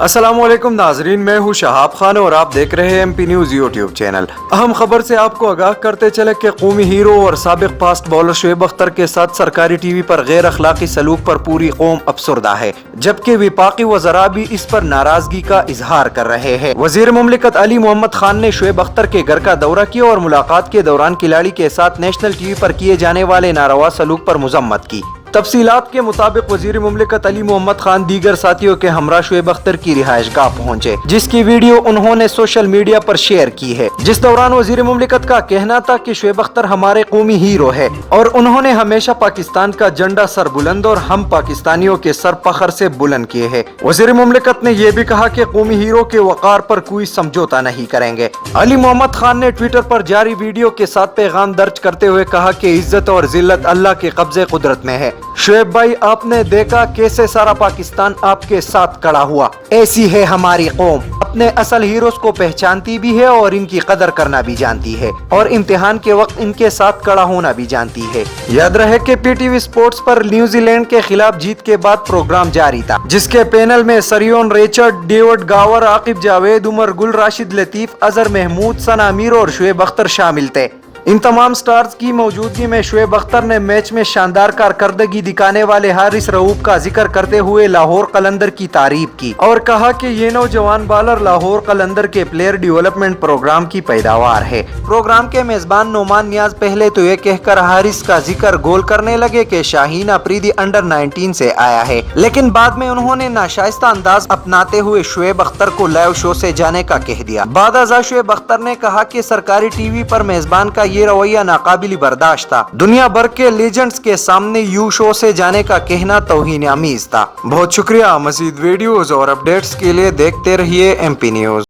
अस्सलामुअलैकुम नाजरीन, मैं हूँ शहाब खान और आप देख रहे हैं MP न्यूज़ यूट्यूब चैनल। अहम खबर से आपको आगाह करते चले कि कौमी हीरो और साबिक फास्ट बॉलर शुएब अख्तर के साथ सरकारी टीवी पर गैर अखलाकी सलूक पर पूरी कौम अफसरदा है, जबकि विफाकी वज़रा भी इस पर नाराजगी का इजहार कर रहे हैं। वज़ीर मुमलिकत अली मोहम्मद खान ने शुएब अख्तर के घर का दौरा किया और मुलाकात के दौरान खिलाड़ी के साथ नेशनल टीवी पर किए जाने वाले नारवा सलूक पर मजम्मत की। तफसीलात के मुताबिक वजीर मुमलिकत अली मोहम्मद खान दीगर साथियों के हमरा शुएब अख्तर की रिहाइश गाह पहुँचे, जिसकी वीडियो उन्होंने सोशल मीडिया पर शेयर की है। जिस दौरान वजीर मुमलिकत का कहना था कि शुएब अख्तर हमारे कौमी हीरो है और उन्होंने हमेशा पाकिस्तान का झंडा सर बुलंद और हम पाकिस्तानियों के सर फखर से बुलंद किए है। वजीर मुमलिकत ने यह भी कहा कि कौमी हीरो के वकार पर कोई समझौता नहीं करेंगे। अली मोहम्मद खान ने ट्विटर पर जारी वीडियो के साथ पैगाम दर्ज करते हुए कहा कि इज्जत और जिल्लत अल्लाह के कब्जे कुदरत में है। शुएब भाई, आपने देखा कैसे सारा पाकिस्तान आपके साथ खड़ा हुआ। ऐसी है हमारी कौम, अपने असल हीरोज को पहचानती भी है और इनकी कदर करना भी जानती है और इम्तिहान के वक्त इनके साथ खड़ा होना भी जानती है। याद रहे कि PTV स्पोर्ट्स पर न्यूजीलैंड के खिलाफ जीत के बाद प्रोग्राम जारी था, जिसके पैनल में सरियोन रिचर्ड, डेविड गावर, आकिब जावेद, उमर गुल, राशिद लतीफ, अजहर महमूद, सना अमीर और शुएब अख्तर शामिल थे। इन तमाम स्टार्स की मौजूदगी में शुएब अख्तर ने मैच में शानदार कारकर्दगी दिखाने वाले हारिस रऊफ का जिक्र करते हुए लाहौर कलंदर की तारीफ की और कहा कि ये नौजवान बॉलर लाहौर कलंदर के प्लेयर डेवलपमेंट प्रोग्राम की पैदावार है। प्रोग्राम के मेजबान नोमान नियाज पहले तो ये कहकर हारिस का जिक्र गोल करने लगे कि शाहीन अफरीदी अंडर 19 से आया है, लेकिन बाद में उन्होंने नाशाइस्ता अंदाज अपनाते हुए शुएब अख्तर को लाइव शो से जाने का कह दिया। बादअज़ा शुएब अख्तर ने कहा कि सरकारी टीवी पर मेजबान का ये रवैया नाकाबिल बर्दाश्त था। दुनिया भर के लेजेंड्स के सामने यू शो से जाने का कहना तौहीन आमीज था। बहुत शुक्रिया। मज़ीद वीडियोस और अपडेट्स के लिए देखते रहिए MP न्यूज़।